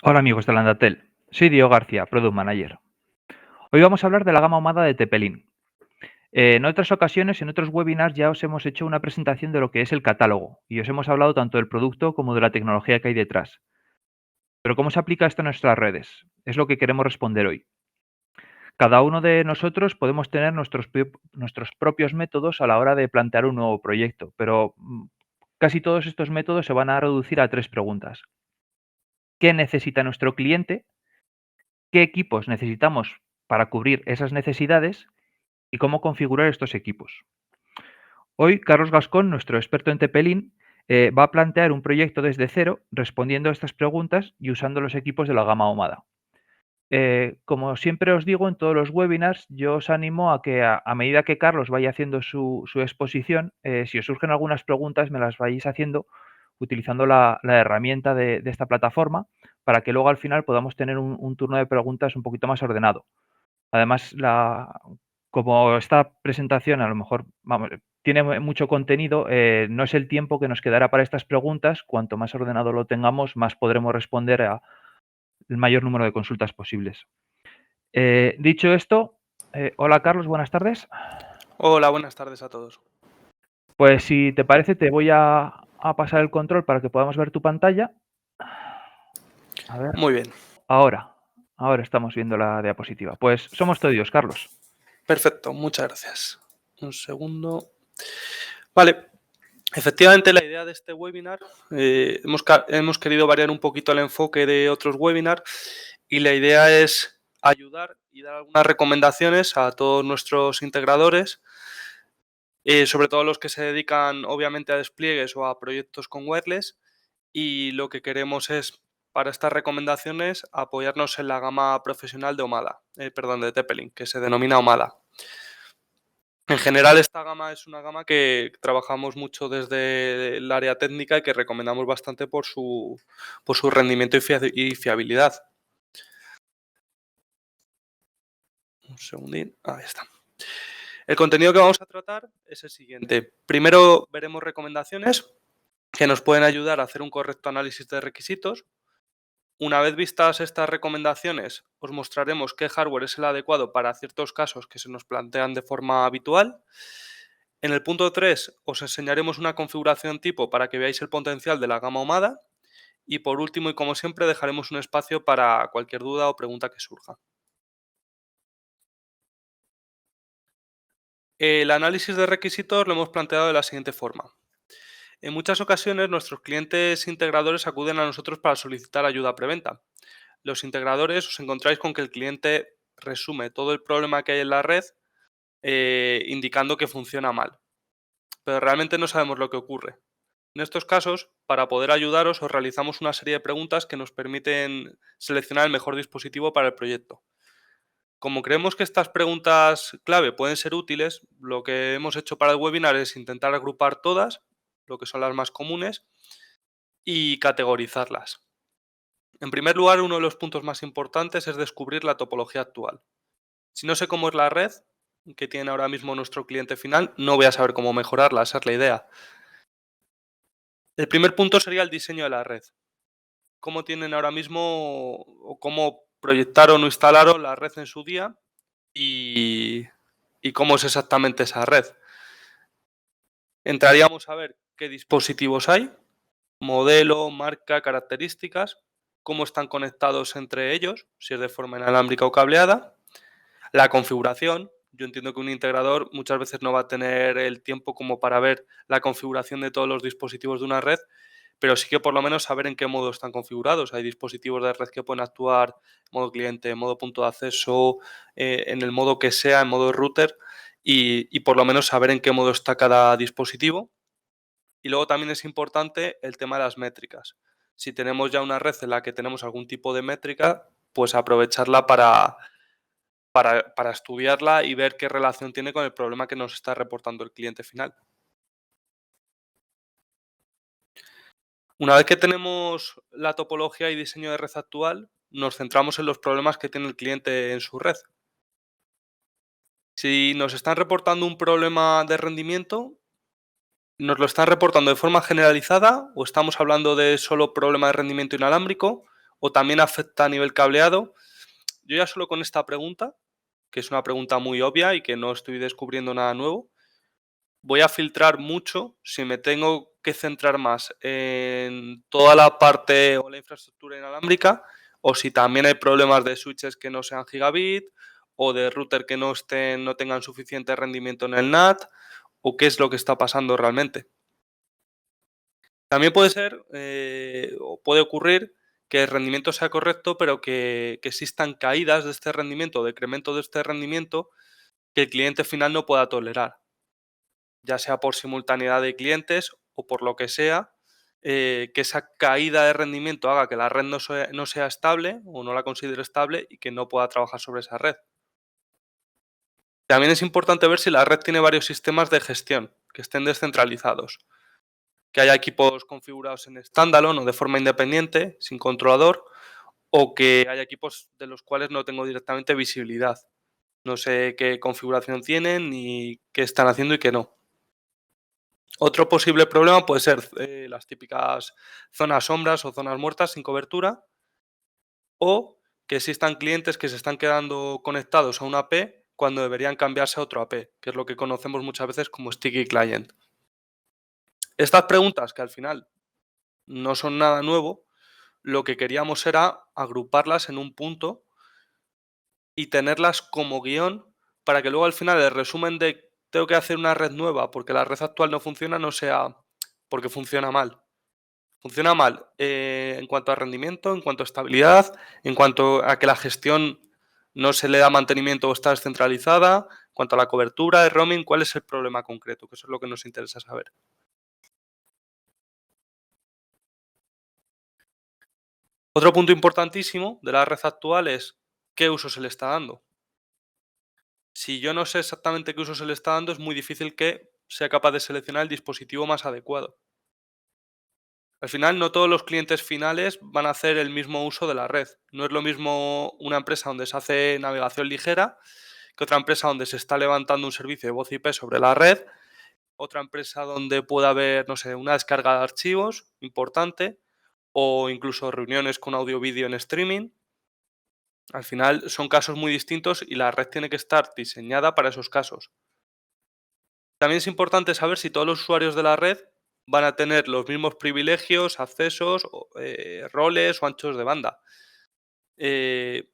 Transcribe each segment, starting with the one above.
Hola amigos de Landatel, soy Diego García, Product Manager. Hoy vamos a hablar de la gama ahumada de Tepelin. En otras ocasiones, en otros webinars, ya os hemos hecho una presentación de lo que es el catálogo y os hemos hablado tanto del producto como de la tecnología que hay detrás. Pero ¿cómo se aplica esto en nuestras redes? Es lo que queremos responder hoy. Cada uno de nosotros podemos tener nuestros propios métodos a la hora de plantear un nuevo proyecto, pero casi todos estos métodos se van a reducir a tres preguntas. ¿Qué necesita nuestro cliente? ¿Qué equipos necesitamos para cubrir esas necesidades? ¿Y cómo configurar estos equipos? Hoy, Carlos Gascón, nuestro experto en Tepelin, va a plantear un proyecto desde cero respondiendo a estas preguntas y usando los equipos de la gama ahumada. Como siempre os digo en todos los webinars, yo os animo a que a medida que Carlos vaya haciendo su exposición, si os surgen algunas preguntas, me las vais haciendo utilizando la herramienta de esta plataforma para que luego al final podamos tener un turno de preguntas un poquito más ordenado. Además, como esta presentación a lo mejor vamos, tiene mucho contenido, no es el tiempo que nos quedará para estas preguntas. Cuanto más ordenado lo tengamos, más podremos responder a el mayor número de consultas posibles. Dicho esto, hola Carlos, buenas tardes. Hola, buenas tardes a todos. Pues si te parece, te voy a pasar el control para que podamos ver tu pantalla. A ver, Muy bien. ahora estamos viendo la diapositiva. Pues somos todo oídos, Carlos. Perfecto, muchas gracias. Un segundo. Vale, efectivamente la idea de este webinar, hemos querido variar un poquito el enfoque de otros webinars y la idea es ayudar y dar algunas recomendaciones a todos nuestros integradores, sobre todo los que se dedican obviamente a despliegues o a proyectos con wireless, y lo que queremos es, para estas recomendaciones, apoyarnos en la gama profesional de de Tepelin, que se denomina Omada. En general, esta gama es una gama que trabajamos mucho desde el área técnica y que recomendamos bastante por su rendimiento y fiabilidad. Un segundín, ahí está. El contenido que vamos a tratar es el siguiente. Primero veremos recomendaciones que nos pueden ayudar a hacer un correcto análisis de requisitos. Una vez vistas estas recomendaciones, os mostraremos qué hardware es el adecuado para ciertos casos que se nos plantean de forma habitual. En el punto 3 os enseñaremos una configuración tipo para que veáis el potencial de la gama ahumada. Y por último, y como siempre, dejaremos un espacio para cualquier duda o pregunta que surja. El análisis de requisitos lo hemos planteado de la siguiente forma. En muchas ocasiones nuestros clientes integradores acuden a nosotros para solicitar ayuda preventa. Los integradores os encontráis con que el cliente resume todo el problema que hay en la red, indicando que funciona mal, pero realmente no sabemos lo que ocurre. En estos casos, para poder ayudaros, os realizamos una serie de preguntas que nos permiten seleccionar el mejor dispositivo para el proyecto. Como creemos que estas preguntas clave pueden ser útiles, lo que hemos hecho para el webinar es intentar agrupar todas, lo que son las más comunes, y categorizarlas. En primer lugar, uno de los puntos más importantes es descubrir la topología actual. Si no sé cómo es la red que tiene ahora mismo nuestro cliente final, no voy a saber cómo mejorarla, esa es la idea. El primer punto sería el diseño de la red. Cómo tienen ahora mismo o cómo proyectaron o instalaron la red en su día y cómo es exactamente esa red. Entraríamos a ver qué dispositivos hay, modelo, marca, características, cómo están conectados entre ellos, si es de forma inalámbrica o cableada, la configuración. Yo entiendo que un integrador muchas veces no va a tener el tiempo como para ver la configuración de todos los dispositivos de una red, pero sí que por lo menos saber en qué modo están configurados. Hay dispositivos de red que pueden actuar en modo cliente, en modo punto de acceso, en el modo que sea, en modo router, y por lo menos saber en qué modo está cada dispositivo. Y luego también es importante el tema de las métricas. Si tenemos ya una red en la que tenemos algún tipo de métrica, pues aprovecharla para estudiarla y ver qué relación tiene con el problema que nos está reportando el cliente final. Una vez que tenemos la topología y diseño de red actual, nos centramos en los problemas que tiene el cliente en su red. Si nos están reportando un problema de rendimiento, ¿nos lo están reportando de forma generalizada o estamos hablando de solo problema de rendimiento inalámbrico o también afecta a nivel cableado. Yo ya solo con esta pregunta, que es una pregunta muy obvia y que no estoy descubriendo nada nuevo, voy a filtrar mucho si me tengo que centrar más en toda la parte o la infraestructura inalámbrica, o si también hay problemas de switches que no sean gigabit, o de router que no tengan suficiente rendimiento en el NAT, o qué es lo que está pasando realmente. También puede ser, o puede ocurrir, que el rendimiento sea correcto, pero que existan caídas de este rendimiento o decremento de este rendimiento que el cliente final no pueda tolerar, ya sea por simultaneidad de clientes o por lo que sea, que esa caída de rendimiento haga que la red no sea estable o no la considere estable y que no pueda trabajar sobre esa red. También es importante ver si la red tiene varios sistemas de gestión que estén descentralizados, que haya equipos configurados en standalone o de forma independiente, sin controlador, o que haya equipos de los cuales no tengo directamente visibilidad. No sé qué configuración tienen ni qué están haciendo y qué no. Otro posible problema puede ser las típicas zonas sombras o zonas muertas sin cobertura, o que existan clientes que se están quedando conectados a una AP cuando deberían cambiarse a otro AP, que es lo que conocemos muchas veces como sticky client. Estas preguntas, que al final no son nada nuevo, lo que queríamos era agruparlas en un punto y tenerlas como guión para que luego al final el resumen de tengo que hacer una red nueva porque la red actual no funciona no sea porque funciona mal. Funciona mal en cuanto a rendimiento, en cuanto a estabilidad, en cuanto a que la gestión no se le da mantenimiento o está descentralizada, en cuanto a la cobertura de roaming, ¿cuál es el problema concreto? Que eso es lo que nos interesa saber. Otro punto importantísimo de la red actual es qué uso se le está dando. Si yo no sé exactamente qué uso se le está dando, es muy difícil que sea capaz de seleccionar el dispositivo más adecuado. Al final, no todos los clientes finales van a hacer el mismo uso de la red. No es lo mismo una empresa donde se hace navegación ligera que otra empresa donde se está levantando un servicio de voz IP sobre la red, otra empresa donde pueda haber, no sé, una descarga de archivos importante o incluso reuniones con audio-vídeo en streaming. Al final son casos muy distintos y la red tiene que estar diseñada para esos casos. También es importante saber si todos los usuarios de la red van a tener los mismos privilegios, accesos, roles o anchos de banda. Eh,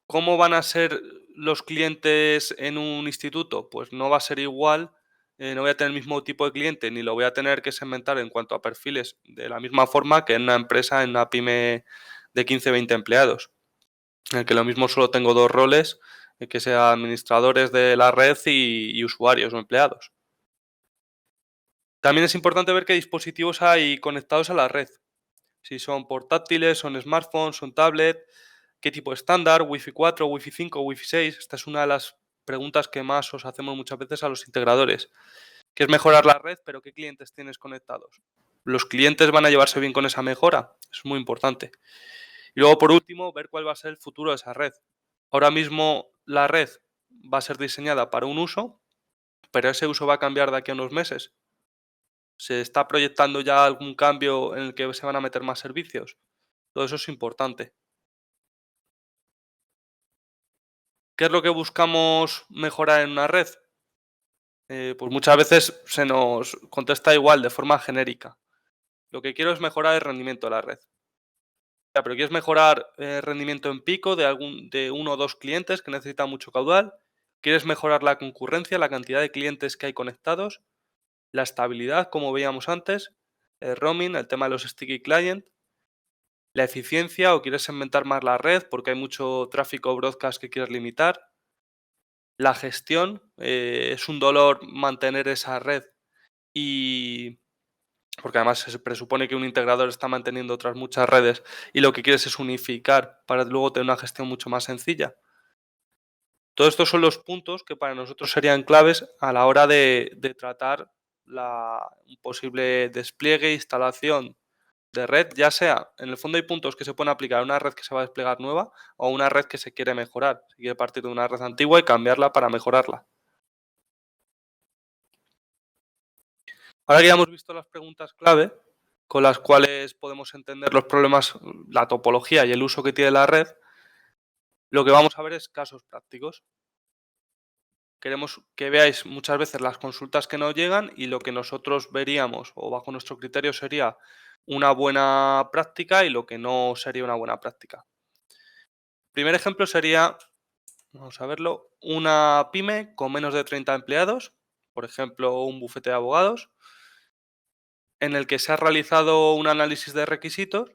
¿Cómo van a ser los clientes en un instituto? Pues no va a ser igual, no voy a tener el mismo tipo de cliente, ni lo voy a tener que segmentar en cuanto a perfiles de la misma forma que en una empresa, en una pyme de 15, 20 empleados, en el que lo mismo solo tengo dos roles, que sean administradores de la red y usuarios o empleados. También es importante ver qué dispositivos hay conectados a la red. Si son portátiles, son smartphones, son tablet, qué tipo de estándar, Wi-Fi 4, Wi-Fi 5, Wi-Fi 6. Esta es una de las preguntas que más os hacemos muchas veces a los integradores, que es mejorar la red, pero ¿qué clientes tienes conectados? ¿Los clientes van a llevarse bien con esa mejora? Eso es muy importante. Y luego, por último, ver cuál va a ser el futuro de esa red. Ahora mismo la red va a ser diseñada para un uso, pero ese uso va a cambiar de aquí a unos meses. ¿Se está proyectando ya algún cambio en el que se van a meter más servicios? Todo eso es importante. ¿Qué es lo que buscamos mejorar en una red? Pues muchas veces se nos contesta igual, de forma genérica. Lo que quiero es mejorar el rendimiento de la red. Ya, pero ¿quieres mejorar el rendimiento en pico de uno o dos clientes que necesitan mucho caudal? ¿Quieres mejorar la concurrencia, la cantidad de clientes que hay conectados? ¿La estabilidad, como veíamos antes? ¿El roaming, el tema de los sticky client? ¿La eficiencia o quieres segmentar más la red porque hay mucho tráfico broadcast que quieres limitar? La gestión, es un dolor mantener esa red y porque además se presupone que un integrador está manteniendo otras muchas redes y lo que quieres es unificar para luego tener una gestión mucho más sencilla. Todos estos son los puntos que para nosotros serían claves a la hora de tratar un posible despliegue, instalación de red, ya sea, en el fondo hay puntos que se pueden aplicar a una red que se va a desplegar nueva o a una red que se quiere mejorar. Se quiere partir de una red antigua y cambiarla para mejorarla. Ahora que ya hemos visto las preguntas clave, con las cuales podemos entender los problemas, la topología y el uso que tiene la red, lo que vamos a ver es casos prácticos. Queremos que veáis muchas veces las consultas que nos llegan y lo que nosotros veríamos o bajo nuestro criterio sería una buena práctica y lo que no sería una buena práctica. Primer ejemplo sería, vamos a verlo, una pyme con menos de 30 empleados, por ejemplo, un bufete de abogados, en el que se ha realizado un análisis de requisitos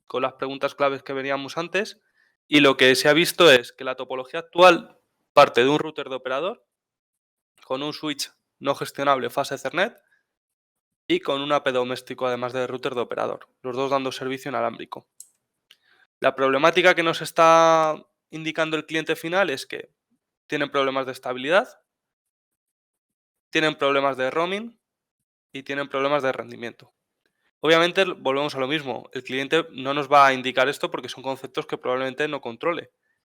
con las preguntas claves que veníamos antes y lo que se ha visto es que la topología actual parte de un router de operador con un switch no gestionable fase Ethernet y con un AP doméstico además de router de operador, los dos dando servicio inalámbrico. La problemática que nos está indicando el cliente final es que tienen problemas de estabilidad, tienen problemas de roaming y tienen problemas de rendimiento. Obviamente volvemos a lo mismo, el cliente no nos va a indicar esto porque son conceptos que probablemente no controle.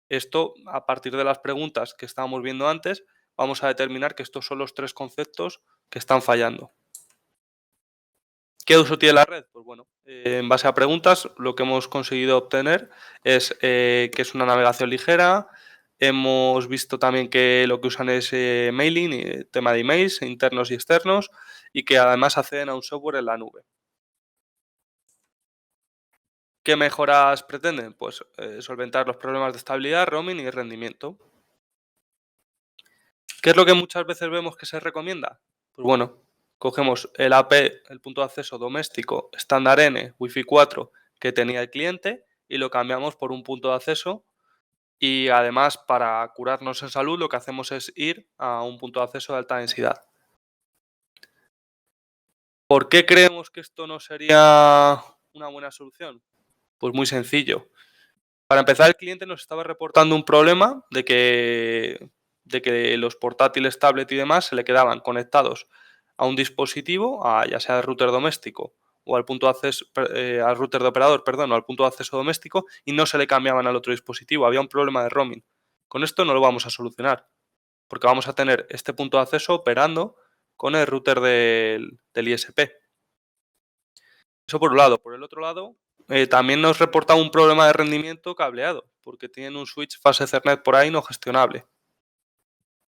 Esto, a partir de las preguntas que estábamos viendo antes, vamos a determinar que estos son los tres conceptos que están fallando. ¿Qué uso tiene la red? Pues bueno, en base a preguntas, lo que hemos conseguido obtener es que es una navegación ligera. Hemos visto también que lo que usan es mailing, tema de emails internos y externos, y que además acceden a un software en la nube. ¿Qué mejoras pretenden? Pues solventar los problemas de estabilidad, roaming y rendimiento. ¿Qué es lo que muchas veces vemos que se recomienda? Pues bueno, cogemos el AP, el punto de acceso doméstico estándar N, Wi-Fi 4 que tenía el cliente y lo cambiamos por un punto de acceso y además para curarnos en salud lo que hacemos es ir a un punto de acceso de alta densidad. ¿Por qué creemos que esto no sería una buena solución? Pues muy sencillo. Para empezar, el cliente nos estaba reportando un problema de que los portátiles, tablet y demás se le quedaban conectados a un dispositivo, ya sea al router doméstico o al punto de acceso, al router de operador, perdón, o al punto de acceso doméstico y no se le cambiaban al otro dispositivo. Había un problema de roaming. Con esto no lo vamos a solucionar, porque vamos a tener este punto de acceso operando con el router del ISP. Eso por un lado. Por el otro lado, también nos reporta un problema de rendimiento cableado, porque tienen un switch fase Ethernet por ahí no gestionable.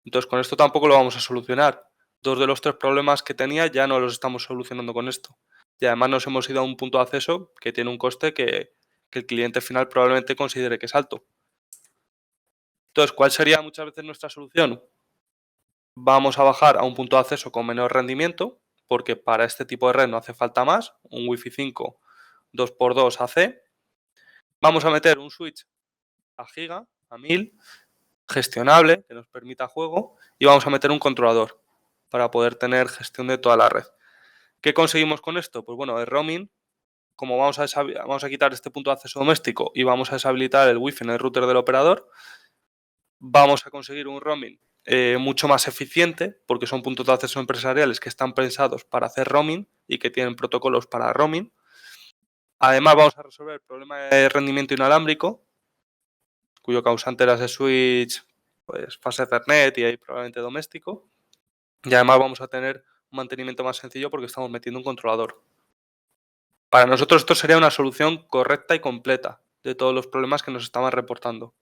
Entonces, con esto tampoco lo vamos a solucionar. Dos de los tres problemas que tenía ya no los estamos solucionando con esto. Y además nos hemos ido a un punto de acceso que tiene un coste que el cliente final probablemente considere que es alto. Entonces, ¿cuál sería muchas veces nuestra solución? Vamos a bajar a un punto de acceso con menor rendimiento, porque para este tipo de red no hace falta más, un Wi-Fi 5 2x2 AC. Vamos a meter un switch a giga, a 1000, gestionable, que nos permita juego, y vamos a meter un controlador para poder tener gestión de toda la red. ¿Qué conseguimos con esto? Pues bueno, el roaming, como vamos a quitar este punto de acceso doméstico y vamos a deshabilitar el wifi en el router del operador, vamos a conseguir un roaming mucho más eficiente, porque son puntos de acceso empresariales que están pensados para hacer roaming y que tienen protocolos para roaming. Además, vamos a resolver el problema de rendimiento inalámbrico, cuyo causante era ese switch, pues fase Ethernet y ahí probablemente doméstico. Y además vamos a tener un mantenimiento más sencillo porque estamos metiendo un controlador. Para nosotros esto sería una solución correcta y completa de todos los problemas que nos estaban reportando.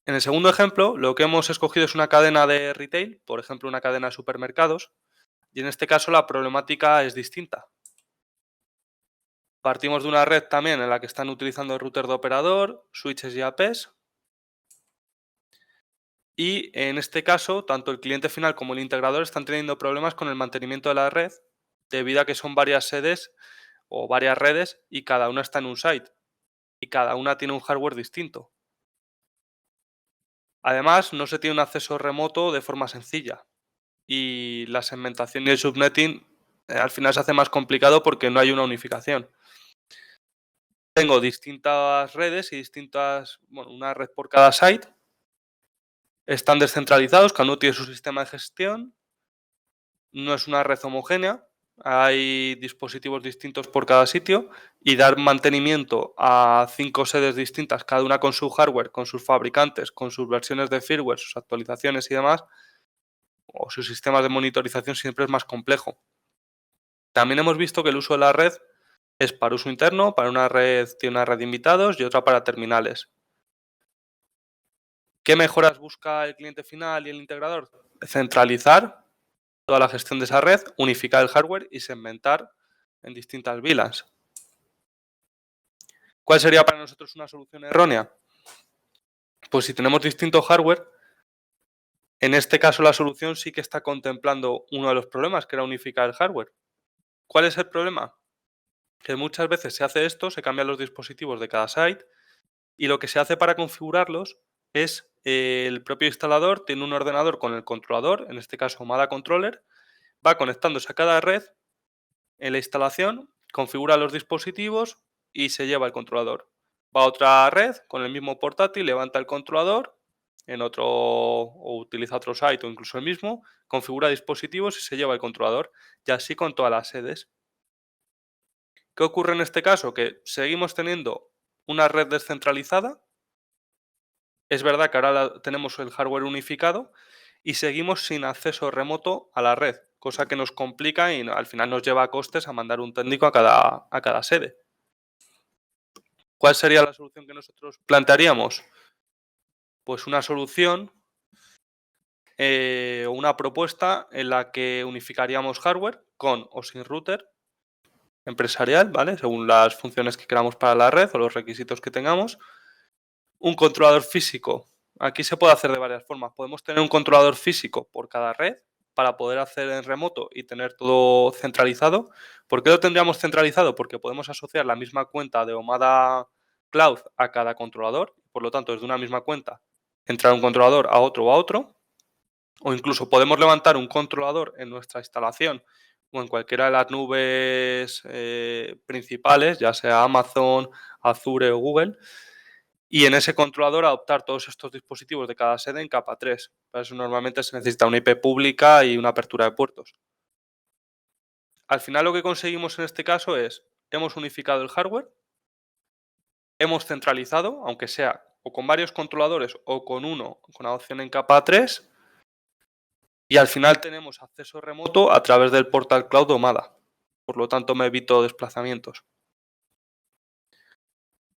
En el segundo ejemplo, lo que hemos escogido es una cadena de retail, por ejemplo, una cadena de supermercados, y en este caso la problemática es distinta. Partimos de una red también en la que están utilizando el router de operador, switches y APs, y en este caso, tanto el cliente final como el integrador están teniendo problemas con el mantenimiento de la red, debido a que son varias sedes o varias redes y cada una está en un site, y cada una tiene un hardware distinto. Además, no se tiene un acceso remoto de forma sencilla y la segmentación y el subnetting al final se hace más complicado porque no hay una unificación. Tengo distintas redes y una red por cada site. Están descentralizados, cada uno tiene su sistema de gestión. No es una red homogénea, hay dispositivos distintos por cada sitio y dar mantenimiento a 5 sedes distintas, cada una con su hardware, con sus fabricantes, con sus versiones de firmware, sus actualizaciones y demás, o sus sistemas de monitorización siempre es más complejo. También hemos visto que el uso de la red es para uso interno, para una red tiene una red de invitados y otra para terminales. ¿Qué mejoras busca el cliente final y el integrador? Centralizar toda la gestión de esa red, unificar el hardware y segmentar en distintas VLANs. ¿Cuál sería para nosotros una solución errónea? Pues si tenemos distinto hardware, en este caso la solución sí que está contemplando uno de los problemas, que era unificar el hardware. ¿Cuál es el problema? Que muchas veces se hace esto, se cambian los dispositivos de cada site y lo que se hace para configurarlos es el propio instalador tiene un ordenador con el controlador, en este caso MADA Controller, va conectándose a cada red en la instalación, configura los dispositivos y se lleva el controlador. Va a otra red con el mismo portátil, levanta el controlador en otro o utiliza otro site o incluso el mismo, configura dispositivos y se lleva el controlador. Y así con todas las sedes. ¿Qué ocurre en este caso? Que seguimos teniendo una red descentralizada. Es verdad que ahora tenemos el hardware unificado y seguimos sin acceso remoto a la red, cosa que nos complica y al final nos lleva a costes a mandar un técnico a cada sede. ¿Cuál sería la solución que nosotros plantearíamos? Pues una solución o una propuesta en la que unificaríamos hardware con o sin router empresarial, ¿vale? Según las funciones que queramos para la red o los requisitos que tengamos. Un controlador físico. Aquí se puede hacer de varias formas. Podemos tener un controlador físico por cada red para poder hacer en remoto y tener todo centralizado. ¿Por qué lo tendríamos centralizado? Porque podemos asociar la misma cuenta de Omada Cloud a cada controlador. Por lo tanto, desde una misma cuenta, entrar un controlador a otro o a otro. O incluso podemos levantar un controlador en nuestra instalación o en cualquiera de las nubes principales, ya sea Amazon, Azure o Google, y en ese controlador adoptar todos estos dispositivos de cada sede en capa 3. Para eso normalmente se necesita una IP pública y una apertura de puertos. Al final lo que conseguimos en este caso es, hemos unificado el hardware, hemos centralizado, aunque sea o con varios controladores o con uno con adopción en capa 3, y al final tenemos acceso remoto a través del portal cloud Omada. Por lo tanto me evito desplazamientos.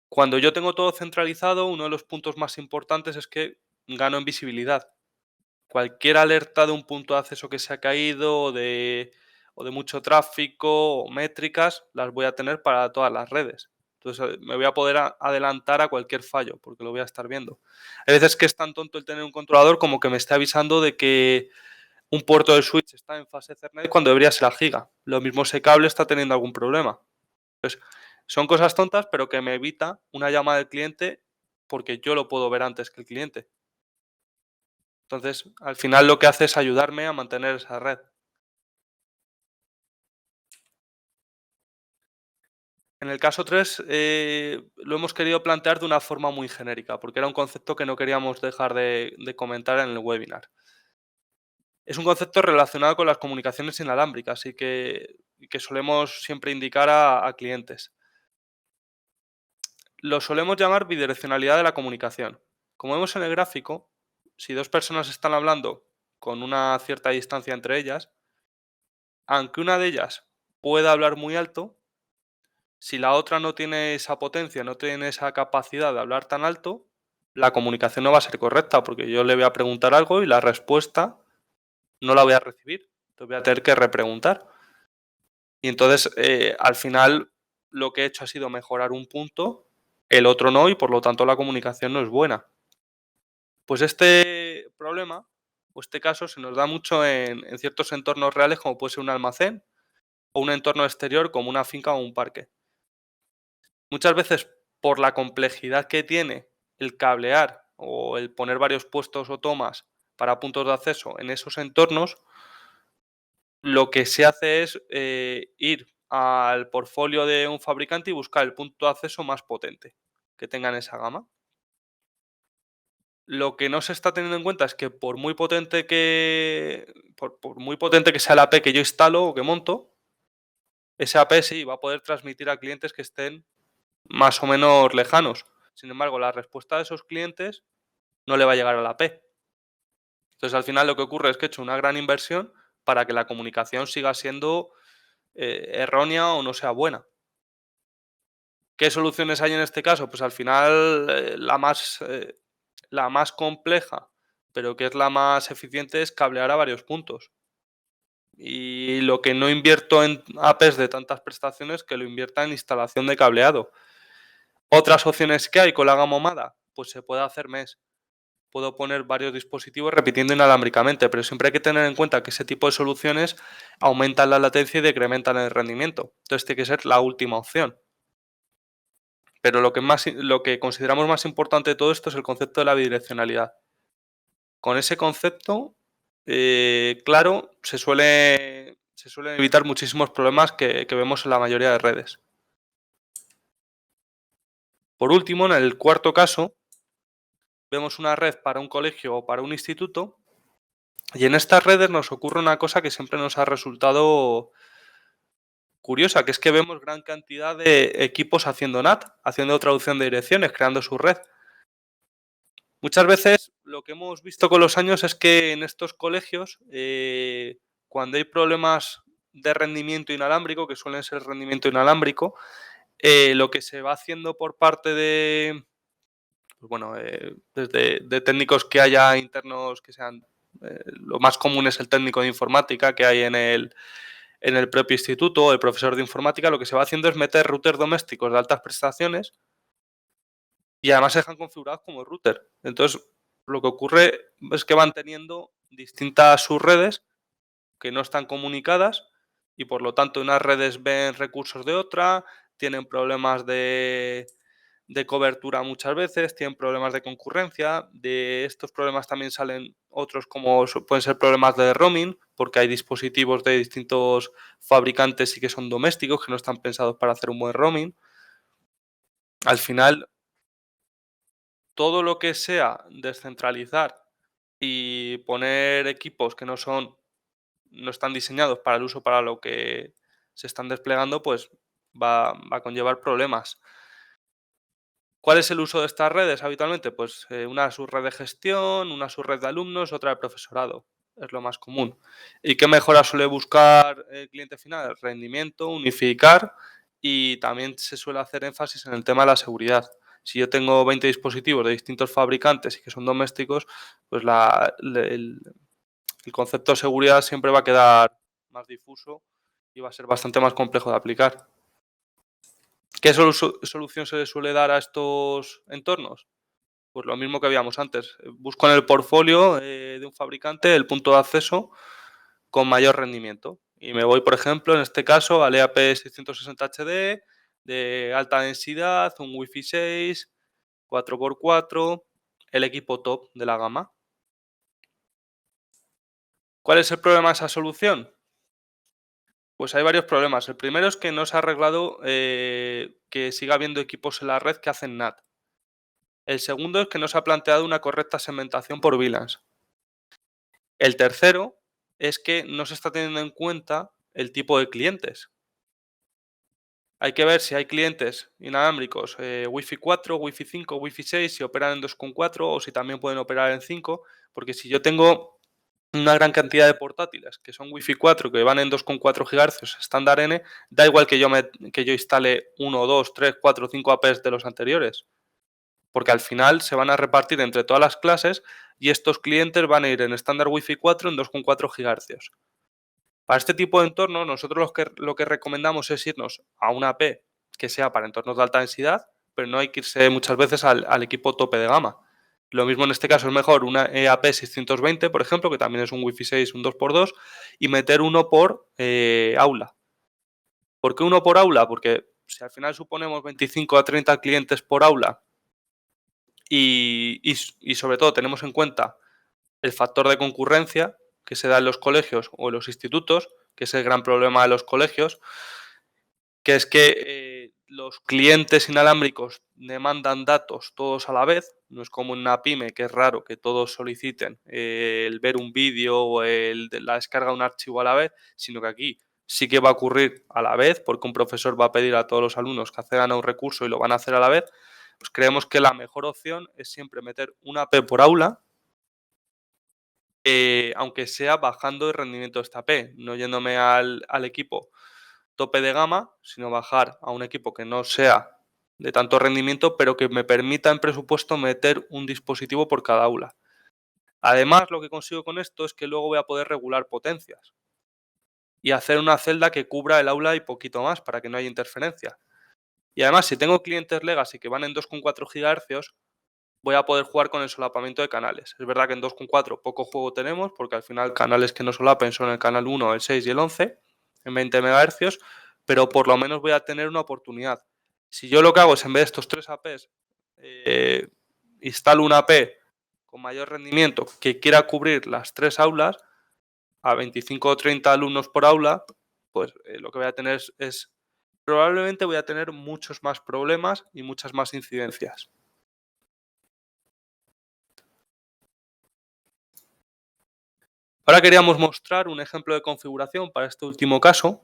Cuando yo tengo todo centralizado, uno de los puntos más importantes es que gano en visibilidad. Cualquier alerta de un punto de acceso que se ha caído o de mucho tráfico o métricas, las voy a tener para todas las redes. Entonces me voy a poder adelantar a cualquier fallo porque lo voy a estar viendo. Hay veces que es tan tonto el tener un controlador como que me esté avisando de que un puerto del switch está en fase Ethernet cuando debería ser a giga. Lo mismo ese cable está teniendo algún problema. Entonces, son cosas tontas, pero que me evita una llamada del cliente porque yo lo puedo ver antes que el cliente. Entonces, al final lo que hace es ayudarme a mantener esa red. En el caso 3 lo hemos querido plantear de una forma muy genérica, porque era un concepto que no queríamos dejar de comentar en el webinar. Es un concepto relacionado con las comunicaciones inalámbricas y que solemos siempre indicar a clientes. Lo solemos llamar bidireccionalidad de la comunicación. Como vemos en el gráfico, si dos personas están hablando con una cierta distancia entre ellas, aunque una de ellas pueda hablar muy alto, si la otra no tiene esa potencia, no tiene esa capacidad de hablar tan alto, la comunicación no va a ser correcta porque yo le voy a preguntar algo y la respuesta no la voy a recibir. Entonces voy a tener que repreguntar. Y entonces, al final, lo que he hecho ha sido mejorar un punto, el otro no, y por lo tanto la comunicación no es buena. Pues este problema, o este caso, se nos da mucho en ciertos entornos reales, como puede ser un almacén, o un entorno exterior como una finca o un parque. Muchas veces, por la complejidad que tiene el cablear o el poner varios puestos o tomas para puntos de acceso en esos entornos, lo que se hace es ir al portfolio de un fabricante y buscar el punto de acceso más potente que tenga en esa gama. Lo que no se está teniendo en cuenta es que por muy potente que sea la AP que yo instalo o que monto, ese AP sí va a poder transmitir a clientes que estén más o menos lejanos. Sin embargo, la respuesta de esos clientes no le va a llegar a la AP. Entonces, al final lo que ocurre es que he hecho una gran inversión para que la comunicación siga siendo errónea o no sea buena. ¿Qué soluciones hay en este caso? Pues al final la más compleja, pero que es la más eficiente, es cablear a varios puntos. Y lo que no invierto en APs de tantas prestaciones, que lo invierta en instalación de cableado. Otras opciones que hay con la gama Omada, pues se puede hacer mesh. Puedo poner varios dispositivos repitiendo inalámbricamente, pero siempre hay que tener en cuenta que ese tipo de soluciones aumentan la latencia y decrementan el rendimiento. Entonces tiene que ser la última opción. Pero lo que consideramos más importante de todo esto es el concepto de la bidireccionalidad. Con ese concepto, claro, se suelen evitar muchísimos problemas que vemos en la mayoría de redes. Por último, en el cuarto caso, vemos una red para un colegio o para un instituto, y en estas redes nos ocurre una cosa que siempre nos ha resultado curiosa, que es que vemos gran cantidad de equipos haciendo NAT, haciendo traducción de direcciones, creando su red. Muchas veces lo que hemos visto con los años es que en estos colegios, cuando hay problemas de rendimiento inalámbrico, que suelen ser rendimiento inalámbrico, lo que se va haciendo por parte de, pues bueno, desde de técnicos que haya internos que sean, lo más común es el técnico de informática que hay en el propio instituto, o el profesor de informática, lo que se va haciendo es meter routers domésticos de altas prestaciones y además se dejan configurados como router. Entonces, lo que ocurre es que van teniendo distintas subredes que no están comunicadas y por lo tanto unas redes ven recursos de otra, tienen problemas de cobertura muchas veces, tienen problemas de concurrencia. De estos problemas también salen otros como pueden ser problemas de roaming, porque hay dispositivos de distintos fabricantes y que son domésticos, que no están pensados para hacer un buen roaming. Al final, todo lo que sea descentralizar y poner equipos que no están diseñados para el uso para lo que se están desplegando, pues va a conllevar problemas. ¿Cuál es el uso de estas redes habitualmente? Pues una subred de gestión, una subred de alumnos, otra de profesorado. Es lo más común. ¿Y qué mejora suele buscar el cliente final? Rendimiento, unificar, y también se suele hacer énfasis en el tema de la seguridad. Si yo tengo 20 dispositivos de distintos fabricantes y que son domésticos, pues el concepto de seguridad siempre va a quedar más difuso y va a ser bastante más complejo de aplicar. ¿Qué solución se le suele dar a estos entornos? Pues lo mismo que habíamos antes. Busco en el portfolio de un fabricante el punto de acceso con mayor rendimiento. Y me voy, por ejemplo, en este caso, al EAP 660 HD de alta densidad, un Wi-Fi 6, 4x4, el equipo top de la gama. ¿Cuál es el problema de esa solución? Pues hay varios problemas. El primero es que no se ha arreglado que siga habiendo equipos en la red que hacen NAT. El segundo es que no se ha planteado una correcta segmentación por VLANs. El tercero es que no se está teniendo en cuenta el tipo de clientes. Hay que ver si hay clientes inalámbricos Wi-Fi 4, Wi-Fi 5, Wi-Fi 6, si operan en 2.4 o si también pueden operar en 5, porque si yo tengo una gran cantidad de portátiles que son Wi-Fi 4 que van en 2.4 GHz estándar N, da igual que yo instale 1, 2, 3, 4, 5 APs de los anteriores, porque al final se van a repartir entre todas las clases y estos clientes van a ir en estándar Wi-Fi 4 en 2.4 GHz. Para este tipo de entornos, nosotros lo que recomendamos es irnos a una AP que sea para entornos de alta densidad, pero no hay que irse muchas veces al equipo tope de gama. Lo mismo en este caso es mejor una EAP 620, por ejemplo, que también es un Wi-Fi 6, un 2x2, y meter uno por aula. ¿Por qué uno por aula? Porque si al final suponemos 25 a 30 clientes por aula y sobre todo tenemos en cuenta el factor de concurrencia que se da en los colegios o en los institutos, que es el gran problema de los colegios, que es que los clientes inalámbricos demandan datos todos a la vez. No es como en una pyme, que es raro que todos soliciten el ver un vídeo o la descarga de un archivo a la vez, sino que aquí sí que va a ocurrir a la vez, porque un profesor va a pedir a todos los alumnos que accedan a un recurso y lo van a hacer a la vez. Pues creemos que la mejor opción es siempre meter una AP por aula, aunque sea bajando el rendimiento de esta AP, no yéndome al equipo tope de gama, sino bajar a un equipo que no sea de tanto rendimiento, pero que me permita en presupuesto meter un dispositivo por cada aula. Además, lo que consigo con esto es que luego voy a poder regular potencias y hacer una celda que cubra el aula y poquito más para que no haya interferencia. Y además, si tengo clientes legacy que van en 2,4 GHz, voy a poder jugar con el solapamiento de canales. Es verdad que en 2,4 poco juego tenemos, porque al final canales que no solapen son el canal 1, el 6 y el 11, en 20 MHz, pero por lo menos voy a tener una oportunidad. Si yo lo que hago es, en vez de estos 3 APs, instalo una AP con mayor rendimiento que quiera cubrir las 3 aulas, a 25 o 30 alumnos por aula, pues lo que voy a tener probablemente voy a tener muchos más problemas y muchas más incidencias. Ahora queríamos mostrar un ejemplo de configuración para este último caso.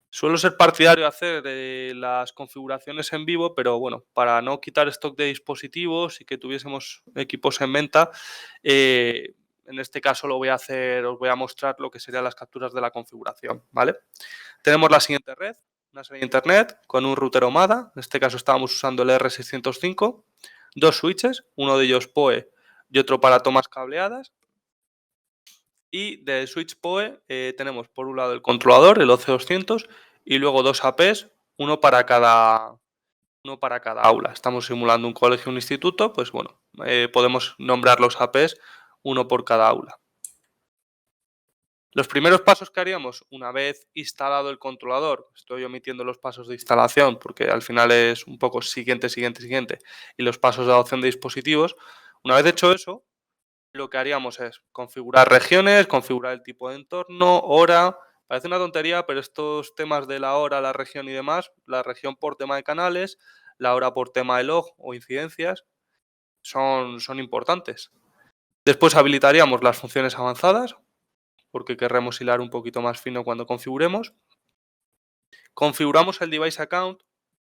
Suelo ser partidario de hacer las configuraciones en vivo, pero bueno, para no quitar stock de dispositivos y que tuviésemos equipos en venta, en este caso lo voy a hacer, os voy a mostrar lo que serían las capturas de la configuración, ¿vale? Tenemos la siguiente red, una serie de internet con un router OMADA, en este caso estábamos usando el R605, dos switches, uno de ellos PoE y otro para tomas cableadas. Y de switch PoE tenemos por un lado el controlador, el OC200, y luego dos APs, uno para cada aula. Estamos simulando un colegio o un instituto, pues bueno, podemos nombrar los APs uno por cada aula. Los primeros pasos que haríamos una vez instalado el controlador, estoy omitiendo los pasos de instalación porque al final es un poco siguiente, y los pasos de adopción de dispositivos. Una vez hecho eso, lo que haríamos es configurar regiones, configurar el tipo de entorno, hora. Parece una tontería, pero estos temas de la hora, la región y demás, la región por tema de canales, la hora por tema de log o incidencias, son importantes. Después habilitaríamos las funciones avanzadas, porque querremos hilar un poquito más fino cuando configuremos. Configuramos el device account,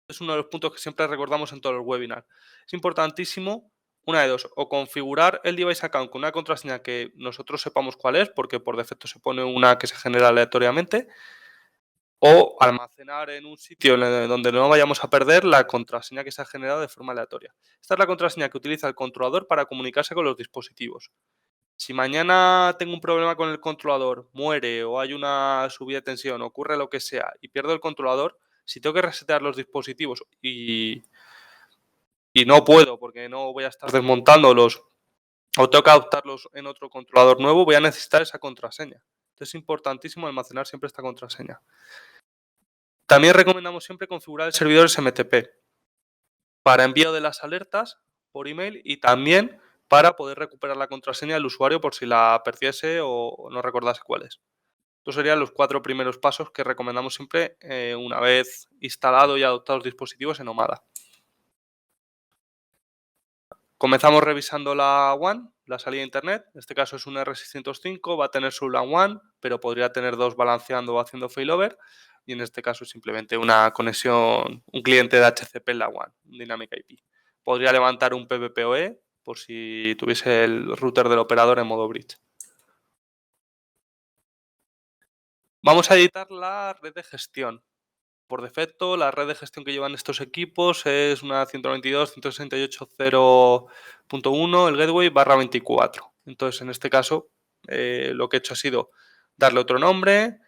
es uno de los puntos que siempre recordamos en todos los webinars. Es importantísimo, una de dos, o configurar el device account con una contraseña que nosotros sepamos cuál es, porque por defecto se pone una que se genera aleatoriamente, o almacenar en un sitio donde no vayamos a perder la contraseña que se ha generado de forma aleatoria. Esta es la contraseña que utiliza el controlador para comunicarse con los dispositivos. Si mañana tengo un problema con el controlador, muere o hay una subida de tensión, ocurre lo que sea y pierdo el controlador, si tengo que resetear los dispositivos y no puedo porque no voy a estar desmontándolos o tengo que adaptarlos en otro controlador nuevo, voy a necesitar esa contraseña. Entonces es importantísimo almacenar siempre esta contraseña. También recomendamos siempre configurar el servidor SMTP para envío de las alertas por email y también para poder recuperar la contraseña del usuario por si la perdiese o no recordase cuál es. Estos serían los 4 primeros pasos que recomendamos siempre una vez instalado y adoptado los dispositivos en OMADA. Comenzamos revisando la WAN, la salida de internet. En este caso es un R605, va a tener su LAN WAN, pero podría tener dos balanceando o haciendo failover. Y en este caso es simplemente una conexión, un cliente de HCP en la WAN, un Dynamic IP. Podría levantar un PVPoE por si tuviese el router del operador en modo bridge. Vamos a editar la red de gestión. Por defecto, la red de gestión que llevan estos equipos es una 192.168.0.1, el gateway /24. Entonces, en este caso, lo que he hecho ha sido darle otro nombre,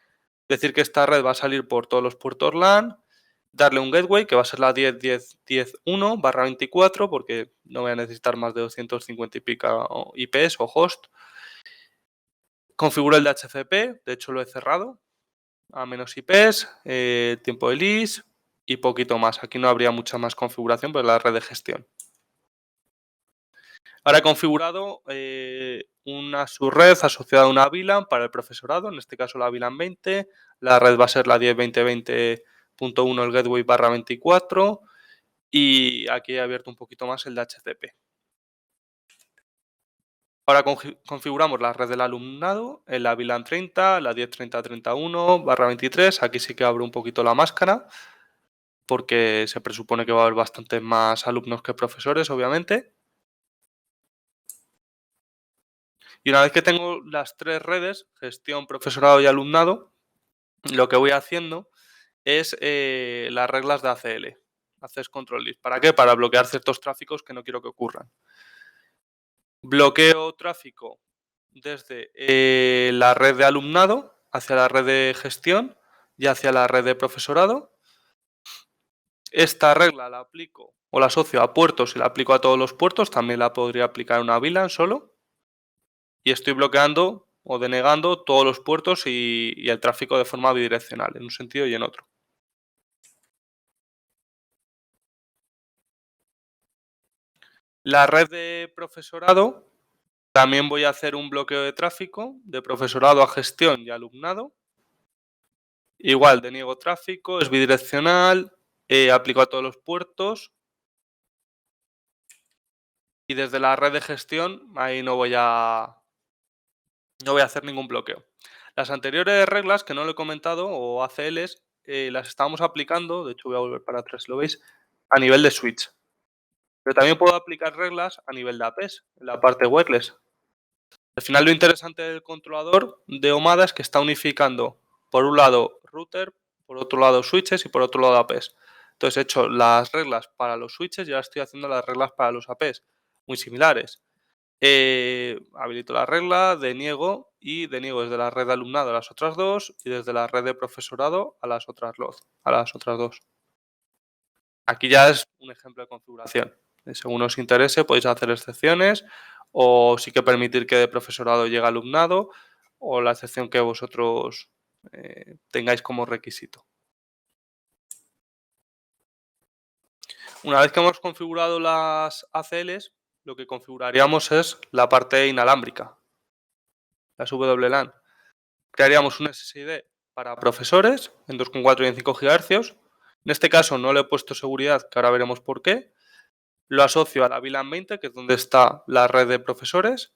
decir que esta red va a salir por todos los puertos LAN, darle un gateway que va a ser la 10.10.10.1/24 porque no voy a necesitar más de 250 y pico IPs o host. Configuro el DHCP, de hecho lo he cerrado a menos IPs, tiempo de lease y poquito más. Aquí no habría mucha más configuración, pero la red de gestión. Ahora he configurado una subred asociada a una VLAN para el profesorado, en este caso la VLAN 20. La red va a ser la 10.20.20.1, el gateway /24. Y aquí he abierto un poquito más el DHCP. Ahora configuramos la red del alumnado en la VLAN 30, la 10.30.31/23. Aquí sí que abro un poquito la máscara porque se presupone que va a haber bastantes más alumnos que profesores, obviamente. Y una vez que tengo las tres redes, gestión, profesorado y alumnado, lo que voy haciendo es las reglas de ACL, Access Control List. ¿Para qué? Para bloquear ciertos tráficos que no quiero que ocurran. Bloqueo tráfico desde la red de alumnado hacia la red de gestión y hacia la red de profesorado. Esta regla la aplico o la asocio a puertos y la aplico a todos los puertos. También la podría aplicar una VLAN solo. Y estoy bloqueando o denegando todos los puertos y el tráfico de forma bidireccional, en un sentido y en otro. La red de profesorado, también voy a hacer un bloqueo de tráfico de profesorado a gestión y alumnado. Igual, deniego tráfico, es bidireccional, aplico a todos los puertos. Y desde la red de gestión, ahí no voy a hacer ningún bloqueo. Las anteriores reglas que no lo he comentado, o ACLs, las estábamos aplicando, de hecho voy a volver para atrás si lo veis, a nivel de switch. Pero también puedo aplicar reglas a nivel de APs, en la parte wireless. Al final lo interesante del controlador de OMADA es que está unificando, por un lado router, por otro lado switches y por otro lado APs. Entonces he hecho las reglas para los switches y ahora estoy haciendo las reglas para los APs, muy similares. Habilito la regla, deniego y deniego desde la red de alumnado a las otras dos y desde la red de profesorado a las otras dos. Aquí ya es un ejemplo de configuración. Según os interese, podéis hacer excepciones o sí que permitir que de profesorado llegue a alumnado o la excepción que vosotros tengáis como requisito. Una vez que hemos configurado las ACLs, lo que configuraríamos es la parte inalámbrica, las WLAN. Crearíamos un SSID para profesores en 2,4 y en 5 GHz. En este caso no le he puesto seguridad, que ahora veremos por qué. Lo asocio a la VLAN 20, que es donde está la red de profesores.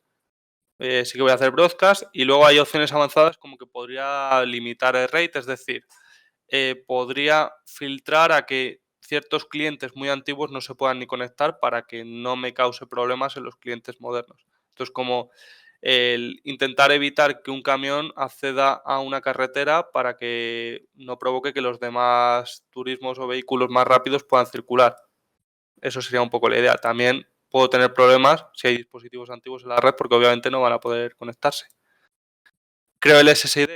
Sí que voy a hacer broadcast y luego hay opciones avanzadas como que podría limitar el rate, es decir, podría filtrar a que ciertos clientes muy antiguos no se puedan ni conectar para que no me cause problemas en los clientes modernos. Entonces, como el intentar evitar que un camión acceda a una carretera para que no provoque que los demás turismos o vehículos más rápidos puedan circular. Eso sería un poco la idea. También puedo tener problemas si hay dispositivos antiguos en la red porque obviamente no van a poder conectarse. Creo el SSID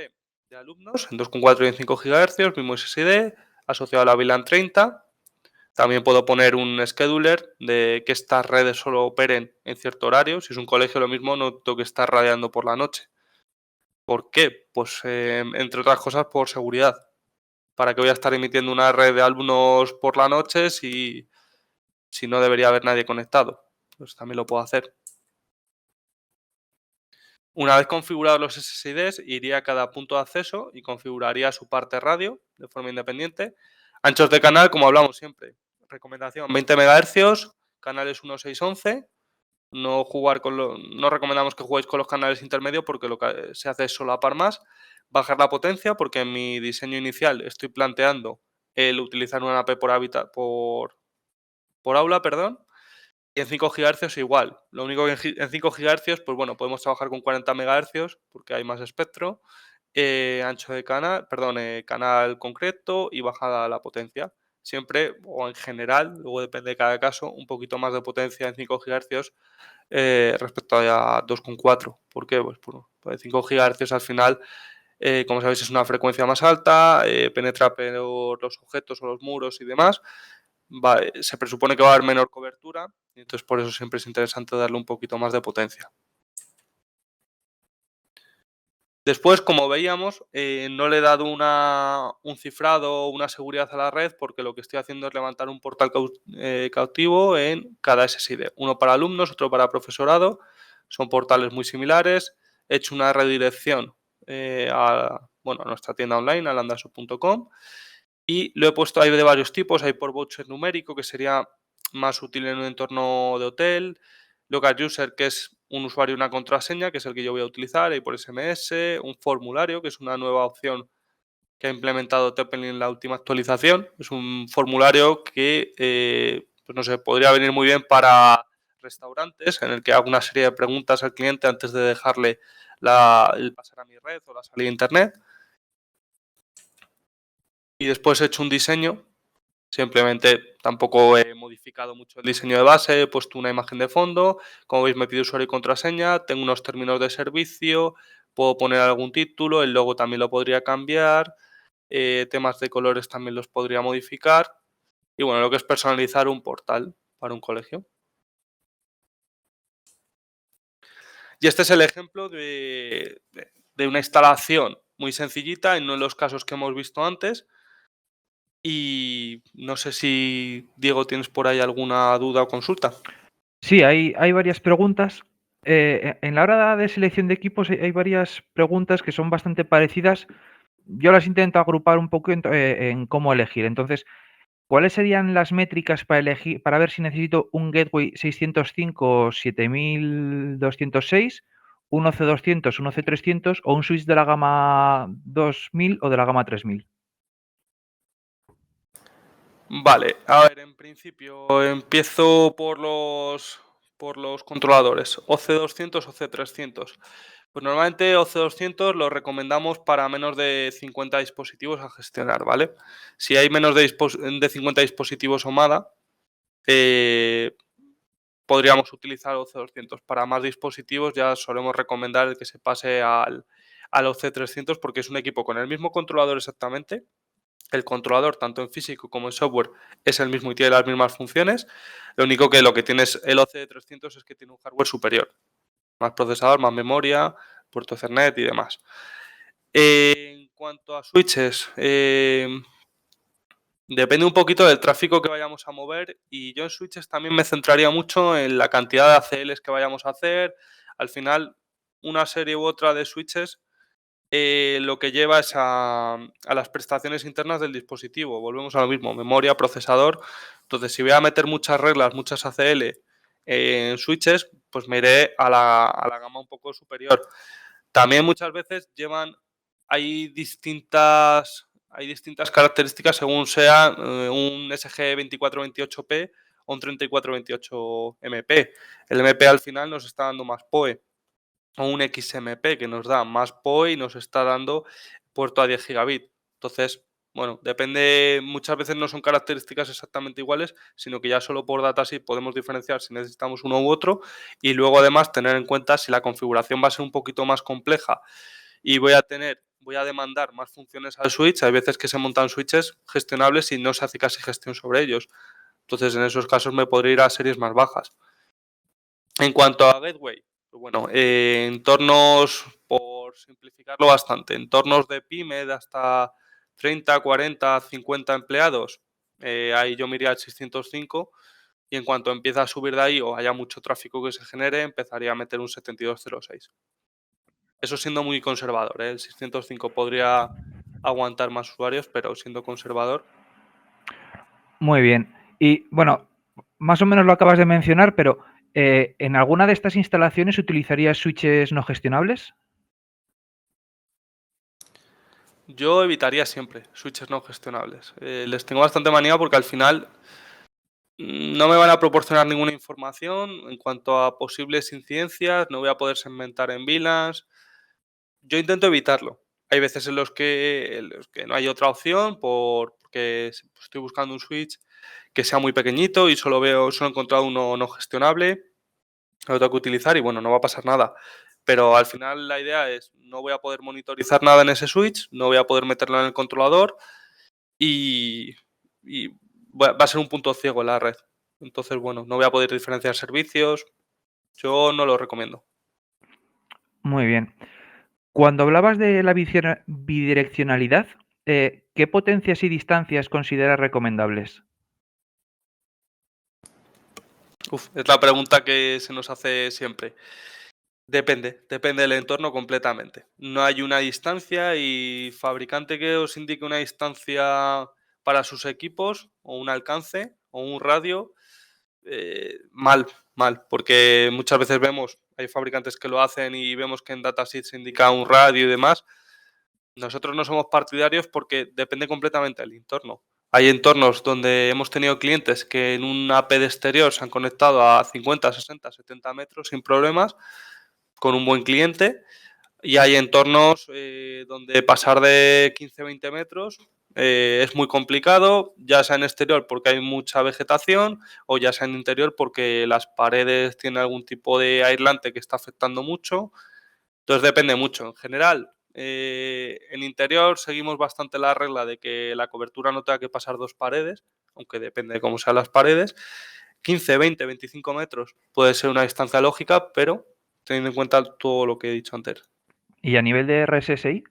de alumnos en 2,4 y en 5 GHz, mismo SSID, asociado a la VLAN 30. También puedo poner un scheduler de que estas redes solo operen en cierto horario. Si es un colegio lo mismo, no tengo que estar radiando por la noche. ¿Por qué? Pues entre otras cosas por seguridad. ¿Para qué voy a estar emitiendo una red de alumnos por la noche si no debería haber nadie conectado? Pues también lo puedo hacer. Una vez configurados los SSIDs, iría a cada punto de acceso y configuraría su parte radio de forma independiente. Anchos de canal, como hablamos siempre. Recomendación 20 MHz, canales 1, 6, 11. No recomendamos que juguéis con los canales intermedios porque lo que se hace es solapar más. Bajar la potencia porque en mi diseño inicial estoy planteando el utilizar una AP por aula, perdón. Y en 5 GHz igual. Lo único que en 5 GHz, pues bueno, podemos trabajar con 40 MHz porque hay más espectro, ancho de canal, perdón, canal concreto y bajada la potencia. Siempre, o en general, luego depende de cada caso, un poquito más de potencia en 5 GHz respecto a 2,4. ¿Por qué? Pues 5 GHz al final, como sabéis, es una frecuencia más alta, penetra por los objetos o los muros y demás. Se presupone que va a haber menor cobertura y entonces por eso siempre es interesante darle un poquito más de potencia. Después, como veíamos, no le he dado un cifrado o una seguridad a la red porque lo que estoy haciendo es levantar un portal cautivo en cada SSID. Uno para alumnos, otro para profesorado. Son portales muy similares. He hecho una redirección a nuestra tienda online, alandaso.com. Y lo he puesto ahí de varios tipos. Hay por voucher numérico, que sería más útil en un entorno de hotel. Local user, que es un usuario y una contraseña, que es el que yo voy a utilizar. Hay por SMS. Un formulario, que es una nueva opción que ha implementado Teppelin en la última actualización. Es un formulario que, pues no sé, podría venir muy bien para restaurantes, en el que hago una serie de preguntas al cliente antes de dejarle el pasar a mi red o la salida a internet. y después he hecho un diseño. Simplemente tampoco he modificado mucho el diseño de base, he puesto una imagen de fondo, como veis me pide usuario y contraseña, tengo unos términos de servicio, puedo poner algún título, el logo también lo podría cambiar, temas de colores también los podría modificar y bueno, lo que es personalizar un portal para un colegio. Y este es el ejemplo de una instalación muy sencillita en uno de los casos que hemos visto antes. Y no sé si, Diego, tienes por ahí alguna duda o consulta. Sí, hay varias preguntas. En la hora de selección de equipos hay varias preguntas que son bastante parecidas. Yo las intento agrupar un poco en cómo elegir. Entonces, ¿cuáles serían las métricas para elegir, para ver si necesito un Gateway 605 o 7206, un OC200, un OC300 o un switch de la gama 2000 o de la gama 3000? Vale, a ver, en principio empiezo por los controladores, OC200, OC300. Pues normalmente OC200 lo recomendamos para menos de 50 dispositivos a gestionar, ¿vale? Si hay menos de 50 dispositivos o MADA, podríamos utilizar OC200. Para más dispositivos ya solemos recomendar el que se pase al OC300 porque es un equipo con el mismo controlador exactamente. El controlador, tanto en físico como en software, es el mismo y tiene las mismas funciones. Lo único que lo que tiene el OC300 es que tiene un hardware superior. Más procesador, más memoria, puerto Ethernet y demás. En cuanto a switches, depende un poquito del tráfico que vayamos a mover y yo en switches también me centraría mucho en la cantidad de ACLs que vayamos a hacer. Al final, una serie u otra de switches lo que lleva es a las prestaciones internas del dispositivo. Volvemos a lo mismo, memoria, procesador. Entonces, si voy a meter muchas reglas, muchas ACL en switches, pues me iré a la gama un poco superior. También muchas veces hay distintas características según sea un SG2428P o un 3428MP. El MP al final nos está dando más PoE o un XMP que nos da más PoE y nos está dando puerto a 10 gigabit. Entonces, bueno, depende, muchas veces no son características exactamente iguales, sino que ya solo por datasheet podemos diferenciar si necesitamos uno u otro y luego además tener en cuenta si la configuración va a ser un poquito más compleja y voy a demandar más funciones al switch. Hay veces que se montan switches gestionables y no se hace casi gestión sobre ellos. Entonces, en esos casos me podría ir a series más bajas. En cuanto a Gateway, pues bueno, entornos, por simplificarlo bastante, entornos de pyme de hasta 30, 40, 50 empleados, ahí yo me iría al 605 y en cuanto empieza a subir de ahí o haya mucho tráfico que se genere, empezaría a meter un 7206. Eso siendo muy conservador, ¿eh? El 605 podría aguantar más usuarios, pero siendo conservador. Muy bien. Y bueno, más o menos lo acabas de mencionar, pero ¿en alguna de estas instalaciones utilizarías switches no gestionables? Yo evitaría siempre switches no gestionables. Les tengo bastante manía porque al final no me van a proporcionar ninguna información en cuanto a posibles incidencias, no voy a poder segmentar en VLANs. Yo intento evitarlo. Hay veces en los que no hay otra opción porque estoy buscando un switch que sea muy pequeñito y solo he encontrado uno no gestionable, lo tengo que utilizar y bueno, no va a pasar nada. Pero al final la idea es, no voy a poder monitorizar nada en ese switch, no voy a poder meterlo en el controlador y va a ser un punto ciego en la red. Entonces, bueno, no voy a poder diferenciar servicios. Yo no lo recomiendo. Muy bien. Cuando hablabas de la bidireccionalidad, ¿qué potencias y distancias consideras recomendables? Es la pregunta que se nos hace siempre. Depende del entorno completamente. No hay una distancia y fabricante que os indique una distancia para sus equipos o un alcance o un radio, mal, mal, porque muchas veces hay fabricantes que lo hacen y vemos que en datasheet se indica un radio y demás. Nosotros no somos partidarios porque depende completamente del entorno. Hay entornos donde hemos tenido clientes que en una AP de exterior se han conectado a 50, 60, 70 metros sin problemas con un buen cliente y hay entornos donde pasar de 15, 20 metros es muy complicado, ya sea en exterior porque hay mucha vegetación o ya sea en interior porque las paredes tienen algún tipo de aislante que está afectando mucho. Entonces depende mucho. En general, en interior seguimos bastante la regla de que la cobertura no tenga que pasar 2 paredes, aunque depende de cómo sean las paredes. 15, 20, 25 metros puede ser una distancia lógica, pero teniendo en cuenta todo lo que he dicho antes. Y a nivel de RSSI,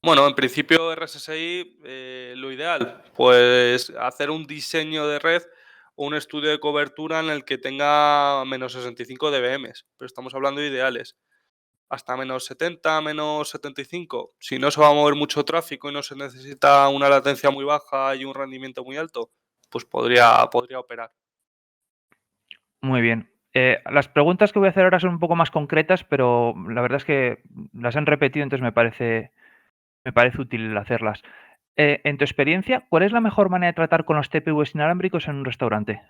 Bueno, en principio RSSI, lo ideal, pues hacer un diseño de red o un estudio de cobertura en el que tenga menos 65 dBm, pero estamos hablando de ideales. Hasta menos 70, menos 75. Si no se va a mover mucho tráfico y no se necesita una latencia muy baja y un rendimiento muy alto, pues podría operar. muy bien. Las preguntas que voy a hacer ahora son un poco más concretas, pero la verdad es que las han repetido, entonces me parece útil hacerlas. En tu experiencia, ¿cuál es la mejor manera de tratar con los TPUs inalámbricos en un restaurante?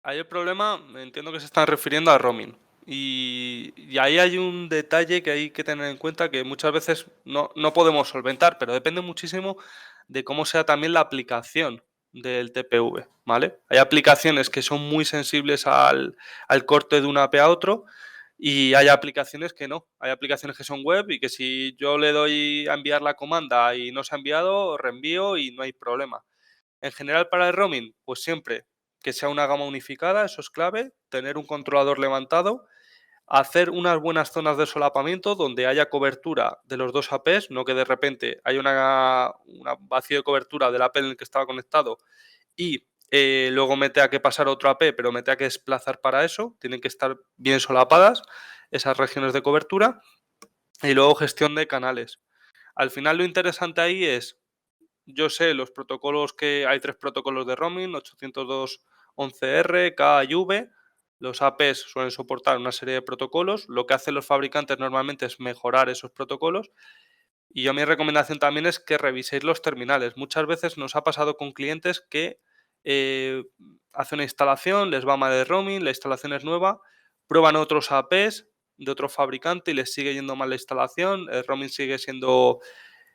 Ahí el problema, entiendo que se están refiriendo a roaming. Y ahí hay un detalle que hay que tener en cuenta que muchas veces no podemos solventar, pero depende muchísimo de cómo sea también la aplicación del TPV, ¿vale? Hay aplicaciones que son muy sensibles al corte de un AP a otro y hay aplicaciones que no. Hay aplicaciones que son web y que si yo le doy a enviar la comanda y no se ha enviado, reenvío y no hay problema. En general, para el roaming, pues siempre que sea una gama unificada, eso es clave, tener un controlador levantado, hacer unas buenas zonas de solapamiento donde haya cobertura de los dos APs, no que de repente haya una vacío de cobertura del AP en el que estaba conectado y luego me tenga que pasar otro AP, pero me tenga que desplazar para eso, tienen que estar bien solapadas esas regiones de cobertura y luego gestión de canales. Al final lo interesante ahí es yo sé los protocolos que hay 3 protocolos de roaming, 802.11r, K y V. Los APs suelen soportar una serie de protocolos. Lo que hacen los fabricantes normalmente es mejorar esos protocolos. Y yo mi recomendación también es que reviséis los terminales. Muchas veces nos ha pasado con clientes que eh, hacen una instalación, les va mal el roaming, la instalación es nueva, prueban otros APs de otro fabricante y les sigue yendo mal la instalación, el roaming sigue siendo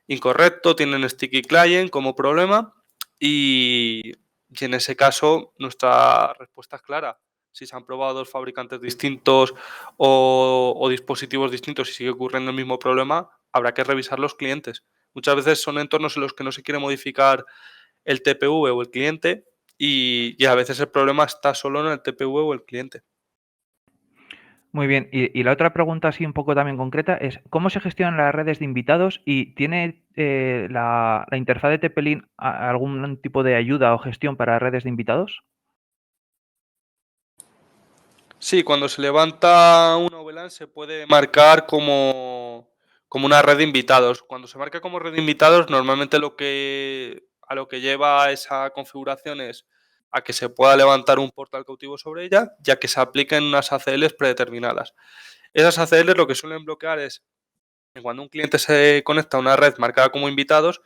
incorrecto, tienen sticky client como problema y en ese caso nuestra respuesta es clara. Si se han probado dos fabricantes distintos o dispositivos distintos y sigue ocurriendo el mismo problema, habrá que revisar los clientes. Muchas veces son entornos en los que no se quiere modificar el TPV o el cliente y a veces el problema está solo en el TPV o el cliente. Muy bien. Y la otra pregunta, así un poco también concreta, es ¿cómo se gestionan las redes de invitados y tiene la interfaz de Tepelin algún tipo de ayuda o gestión para redes de invitados? Sí, cuando se levanta una VLAN se puede marcar como una red de invitados. Cuando se marca como red de invitados, normalmente a lo que lleva esa configuración es a que se pueda levantar un portal cautivo sobre ella, ya que se apliquen unas ACLs predeterminadas. Esas ACLs lo que suelen bloquear es que cuando un cliente se conecta a una red marcada como invitados,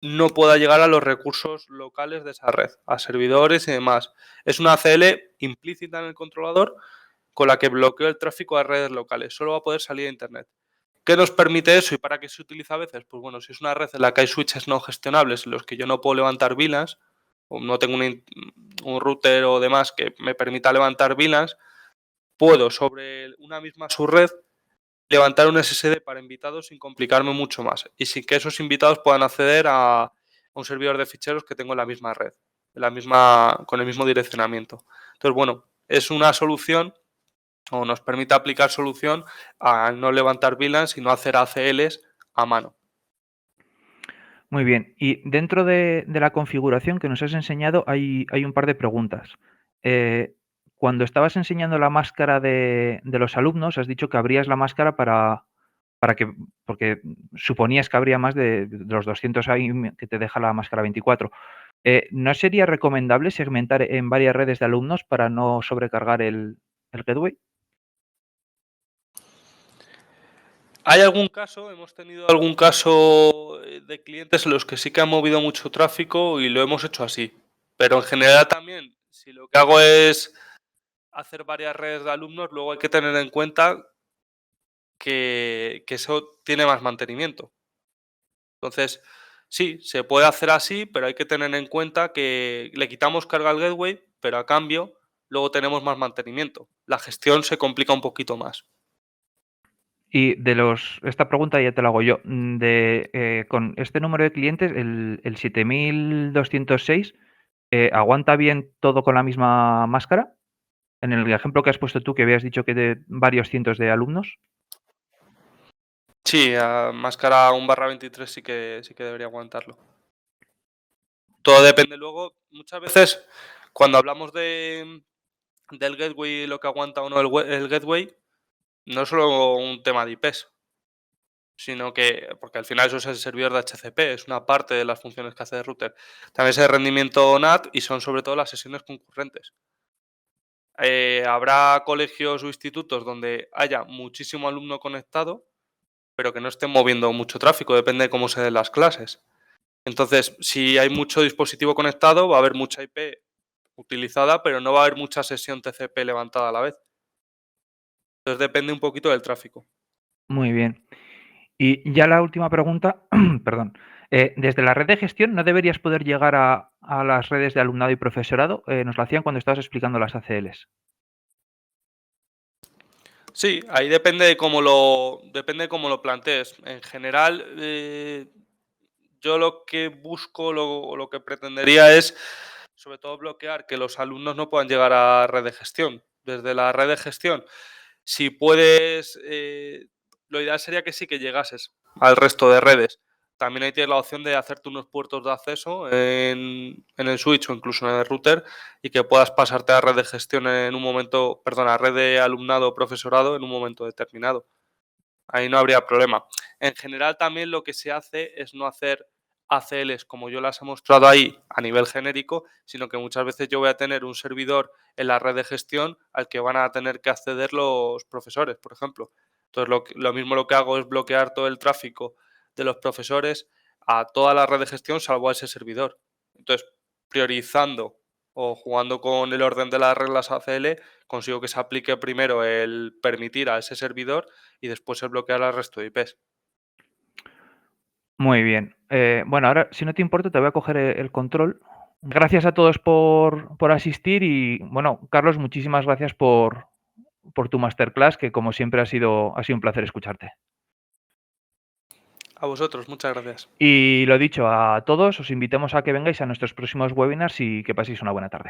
no pueda llegar a los recursos locales de esa red, a servidores y demás. Es una ACL implícita en el controlador con la que bloqueo el tráfico a redes locales. Solo va a poder salir a Internet. ¿Qué nos permite eso y para qué se utiliza a veces? Pues bueno, si es una red en la que hay switches no gestionables en los que yo no puedo levantar VLANs, o no tengo un router o demás que me permita levantar VLANs, puedo sobre una misma subred levantar un SSD para invitados sin complicarme mucho más y sin que esos invitados puedan acceder a un servidor de ficheros que tengo en la misma red, con el mismo direccionamiento. Entonces, bueno, es una solución o nos permite aplicar solución a no levantar VLANs y no hacer ACLs a mano. Muy bien. Y dentro de la configuración que nos has enseñado hay un par de preguntas. Eh, Cuando estabas enseñando la máscara de los alumnos, has dicho que abrías la máscara para que, porque suponías que habría más de los 200 ahí que te deja la máscara 24. ¿No sería recomendable segmentar en varias redes de alumnos para no sobrecargar el gateway? ¿Hay algún caso? Hemos tenido algún caso de clientes en los que sí que han movido mucho tráfico y lo hemos hecho así. Pero en general también, si lo que hago es hacer varias redes de alumnos, luego hay que tener en cuenta que eso tiene más mantenimiento. Entonces, sí, se puede hacer así, pero hay que tener en cuenta que le quitamos carga al gateway, pero a cambio luego tenemos más mantenimiento. La gestión se complica un poquito más. Y esta pregunta ya te la hago yo. Con este número de clientes, el 7206, ¿aguanta bien todo con la misma máscara? En el ejemplo que has puesto tú, que habías dicho que de varios cientos de alumnos. Sí, a máscara 1/23 sí que debería aguantarlo. Todo depende luego, muchas veces cuando hablamos del gateway y lo que aguanta o no el gateway, no es solo un tema de IPs, sino que, porque al final eso es el servidor de HCP, es una parte de las funciones que hace el router. También es el rendimiento NAT y son sobre todo las sesiones concurrentes. Habrá colegios o institutos donde haya muchísimo alumno conectado, pero que no estén moviendo mucho tráfico, depende de cómo se den las clases. Entonces, si hay mucho dispositivo conectado, va a haber mucha IP utilizada, pero no va a haber mucha sesión TCP levantada a la vez. Entonces depende un poquito del tráfico. Muy bien. Y ya la última pregunta, perdón. Desde la red de gestión, ¿no deberías poder llegar a las redes de alumnado y profesorado? Nos lo hacían cuando estabas explicando las ACLs. Sí, ahí depende de cómo lo plantees. En general, yo lo que busco, lo que pretendería es, sobre todo, bloquear que los alumnos no puedan llegar a red de gestión. Desde la red de gestión, si puedes, lo ideal sería que sí que llegases al resto de redes. También ahí tienes la opción de hacerte unos puertos de acceso en el switch o incluso en el router y que puedas pasarte a red de gestión en un momento, perdón, a red de alumnado o profesorado en un momento determinado. Ahí no habría problema. En general también lo que se hace es no hacer ACLs como yo las he mostrado ahí a nivel genérico, sino que muchas veces yo voy a tener un servidor en la red de gestión al que van a tener que acceder los profesores, por ejemplo. Entonces lo mismo lo que hago es bloquear todo el tráfico de los profesores a toda la red de gestión salvo a ese servidor. Entonces, priorizando o jugando con el orden de las reglas ACL, consigo que se aplique primero el permitir a ese servidor y después el bloquear al resto de IPs. Muy bien. Bueno, ahora, si no te importa, te voy a coger el control. Gracias a todos por asistir y, bueno, Carlos, muchísimas gracias por tu masterclass, que como siempre ha sido un placer escucharte. A vosotros, muchas gracias. Y lo dicho, a todos os invitamos a que vengáis a nuestros próximos webinars y que paséis una buena tarde.